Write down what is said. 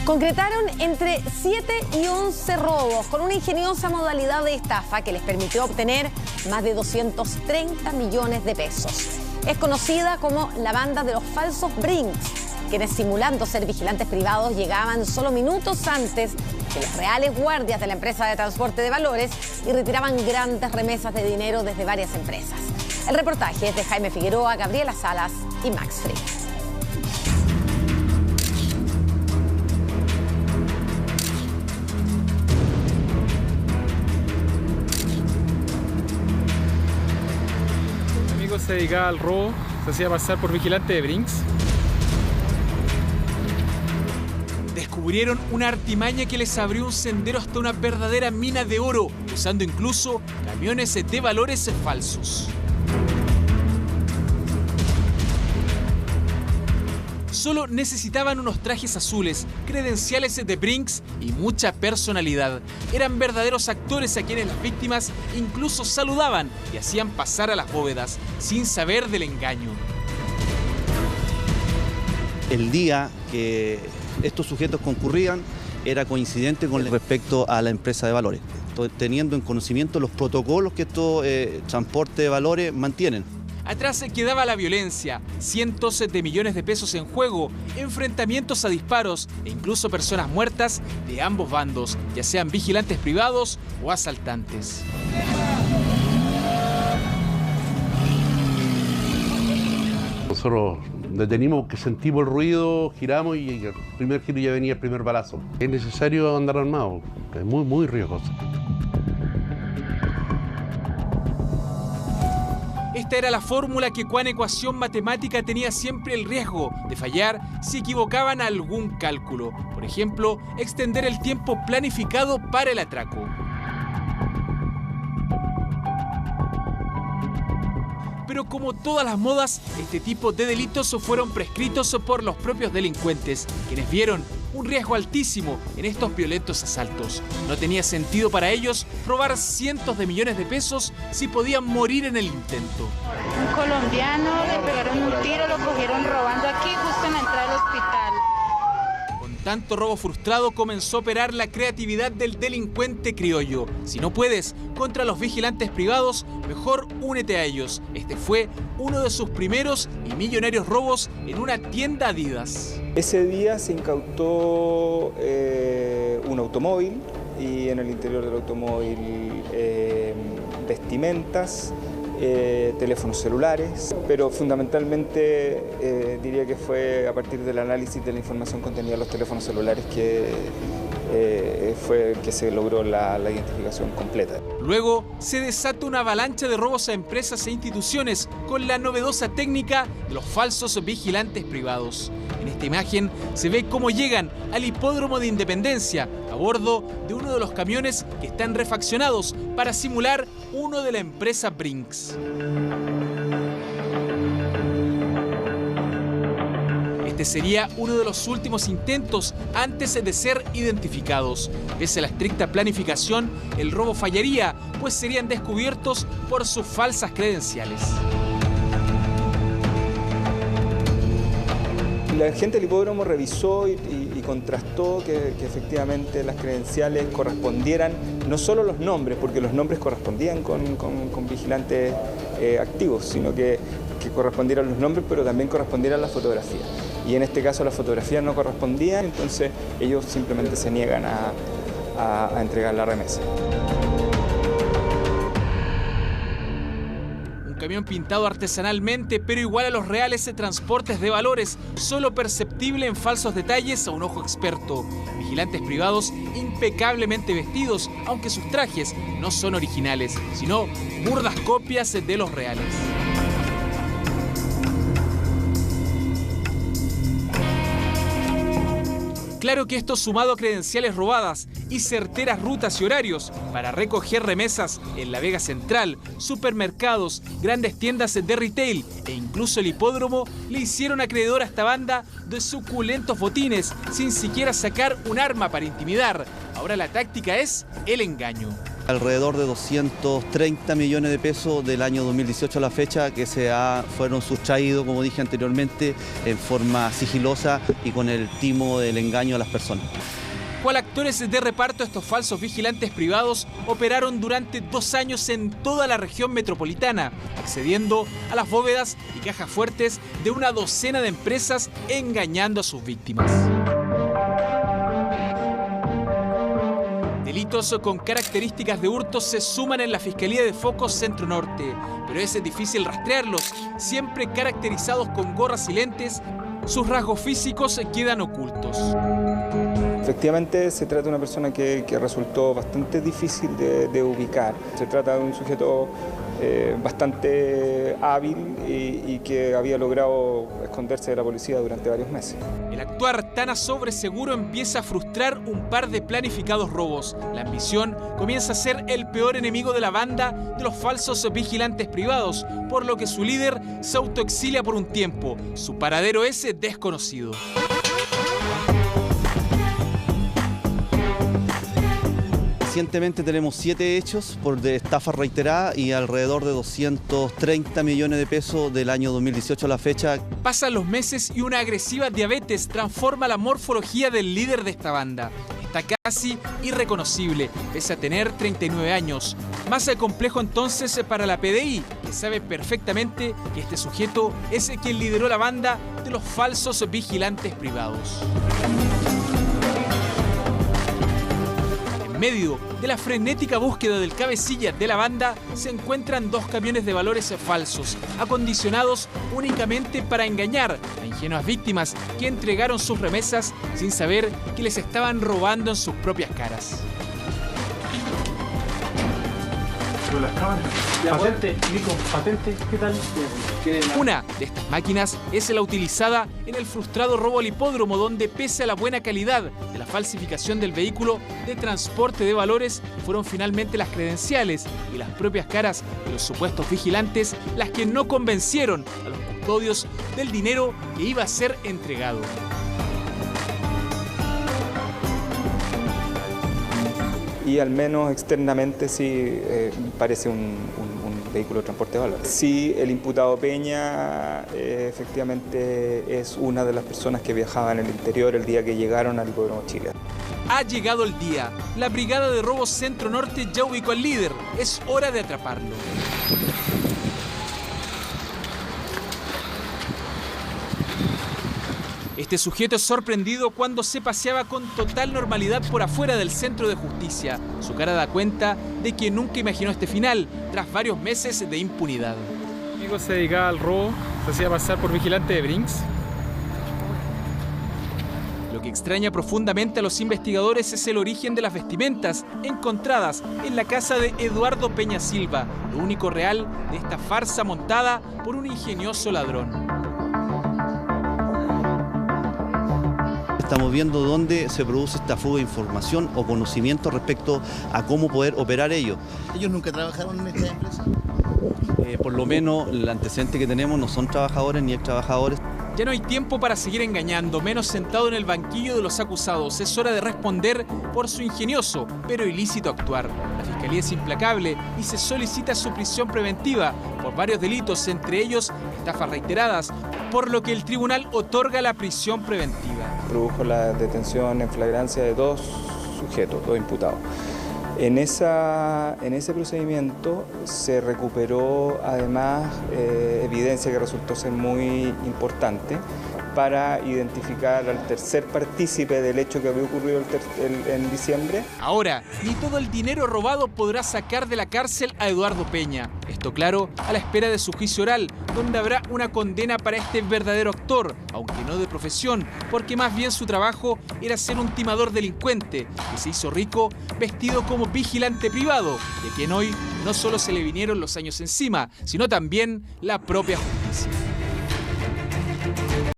Concretaron entre 7 y 11 robos con una ingeniosa modalidad de estafa que les permitió obtener más de 230 millones de pesos. Es conocida como la banda de los falsos Brinks, quienes simulando ser vigilantes privados llegaban solo minutos antes que los reales guardias de la empresa de transporte de valores y retiraban grandes remesas de dinero desde varias empresas. El reportaje es de Jaime Figueroa, Gabriela Salas y Max Frick. Se dedicaba al robo, se hacía pasar por vigilante de Brinks. Descubrieron una artimaña que les abrió un sendero hasta una verdadera mina de oro, usando incluso camiones de valores falsos. Solo necesitaban unos trajes azules, credenciales de Brinks y mucha personalidad. Eran verdaderos actores a quienes las víctimas incluso saludaban y hacían pasar a las bóvedas, sin saber del engaño. El día que estos sujetos concurrían era coincidente con respecto a la empresa de valores, teniendo en conocimiento los protocolos que estos transportes de valores mantienen. Atrás quedaba la violencia, cientos de millones de pesos en juego, enfrentamientos a disparos e incluso personas muertas de ambos bandos, ya sean vigilantes privados o asaltantes. Nosotros detenimos porque sentimos el ruido, giramos y el primer giro ya venía el primer balazo. Es necesario andar armado, es muy riesgoso. Esta era la fórmula que cuan ecuación matemática tenía siempre el riesgo de fallar si equivocaban algún cálculo. Por ejemplo, extender el tiempo planificado para el atraco. Pero como todas las modas, este tipo de delitos fueron prescritos por los propios delincuentes, quienes vieron un riesgo altísimo en estos violentos asaltos. No tenía sentido para ellos robar cientos de millones de pesos si podían morir en el intento. Un colombiano le pegaron un tiro, lo cogieron robando aquí justo en la entrada del hospital. Con tanto robo frustrado comenzó a operar la creatividad del delincuente criollo. Si no puedes contra los vigilantes privados, mejor únete a ellos. Este fue uno de sus primeros y millonarios robos en una tienda Adidas. Ese día se incautó un automóvil y en el interior del automóvil vestimentas, teléfonos celulares, pero fundamentalmente diría que fue a partir del análisis de la información contenida en los teléfonos celulares que fue que se logró la identificación completa. Luego se desata una avalancha de robos a empresas e instituciones con la novedosa técnica de los falsos vigilantes privados. En esta imagen se ve cómo llegan al hipódromo de Independencia a bordo de uno de los camiones que están refaccionados para simular uno de la empresa Brinks. Este sería uno de los últimos intentos antes de ser identificados. Pese a la estricta planificación, el robo fallaría, pues serían descubiertos por sus falsas credenciales. La gente del hipódromo revisó y contrastó que efectivamente las credenciales correspondieran, no solo los nombres, porque los nombres correspondían con vigilantes activos, sino que correspondieran los nombres, pero también correspondieran las fotografías. Y en este caso las fotografías no correspondían, entonces ellos simplemente se niegan a entregar la remesa. Un camión pintado artesanalmente, pero igual a los reales transportes de valores, solo perceptible en falsos detalles a un ojo experto. Vigilantes privados impecablemente vestidos, aunque sus trajes no son originales, sino burdas copias de los reales. Claro que esto sumado a credenciales robadas y certeras rutas y horarios para recoger remesas en la Vega Central, supermercados, grandes tiendas de retail e incluso el hipódromo le hicieron acreedor a esta banda de suculentos botines sin siquiera sacar un arma para intimidar. Ahora la táctica es el engaño. Alrededor de 230 millones de pesos del año 2018 a la fecha que fueron sustraídos, como dije anteriormente, en forma sigilosa y con el timo del engaño a las personas. ¿Cuál actores de reparto estos falsos vigilantes privados operaron durante 2 años en toda la región metropolitana, accediendo a las bóvedas y cajas fuertes de una docena de empresas, engañando a sus víctimas? Delitos con características de hurto se suman en la Fiscalía de Foco Centro Norte, pero es difícil rastrearlos, siempre caracterizados con gorras y lentes. Sus rasgos físicos quedan ocultos. Efectivamente, se trata de una persona que resultó bastante difícil de ubicar. Se trata de un sujeto bastante hábil y que había logrado esconderse de la policía durante varios meses. El actuar tan a sobreseguro empieza a frustrar un par de planificados robos. La ambición comienza a ser el peor enemigo de la banda de los falsos vigilantes privados, por lo que su líder se autoexilia por un tiempo. Su paradero es desconocido. Recientemente tenemos 7 hechos por estafa reiterada y alrededor de 230 millones de pesos del año 2018 a la fecha. Pasan los meses y una agresiva diabetes transforma la morfología del líder de esta banda. Está casi irreconocible, pese a tener 39 años. Más complejo entonces para la PDI, que sabe perfectamente que este sujeto es quien lideró la banda de los falsos vigilantes privados. En medio de la frenética búsqueda del cabecilla de la banda, se encuentran 2 camiones de valores falsos, acondicionados únicamente para engañar a ingenuas víctimas que entregaron sus remesas sin saber que les estaban robando en sus propias caras. Patente, Nico, patente, ¿qué tal? Una de estas máquinas es la utilizada en el frustrado robo al hipódromo, donde pese a la buena calidad de la falsificación del vehículo de transporte de valores, fueron finalmente las credenciales y las propias caras de los supuestos vigilantes las que no convencieron a los custodios del dinero que iba a ser entregado. Y al menos externamente sí parece un vehículo de transporte de valores. Sí, el imputado Peña efectivamente es una de las personas que viajaba en el interior el día que llegaron al hipódromo Chile. Ha llegado el día. La Brigada de Robos Centro Norte ya ubicó al líder. Es hora de atraparlo. Este sujeto es sorprendido cuando se paseaba con total normalidad por afuera del centro de justicia. Su cara da cuenta de que nunca imaginó este final, tras varios meses de impunidad. Mi amigo se dedicaba al robo, se hacía pasar por vigilante de Brinks. Lo que extraña profundamente a los investigadores es el origen de las vestimentas encontradas en la casa de Eduardo Peña Silva, lo único real de esta farsa montada por un ingenioso ladrón. Estamos viendo dónde se produce esta fuga de información o conocimiento respecto a cómo poder operar ellos. ¿Ellos nunca trabajaron en esta empresa? Por lo menos el antecedente que tenemos no son trabajadores ni ex trabajadores. Ya no hay tiempo para seguir engañando, menos sentado en el banquillo de los acusados. Es hora de responder por su ingenioso pero ilícito actuar. La Fiscalía es implacable y se solicita su prisión preventiva por varios delitos, entre ellos estafas reiteradas, por lo que el tribunal otorga la prisión preventiva. Produjo la detención en flagrancia de 2 sujetos, 2 imputados. En ese procedimiento se recuperó además evidencia que resultó ser muy importante para identificar al tercer partícipe del hecho que había ocurrido en diciembre. Ahora, ni todo el dinero robado podrá sacar de la cárcel a Eduardo Peña. Esto claro, a la espera de su juicio oral, donde habrá una condena para este verdadero actor, aunque no de profesión, porque más bien su trabajo era ser un timador delincuente que se hizo rico vestido como vigilante privado, de quien hoy no solo se le vinieron los años encima, sino también la propia justicia.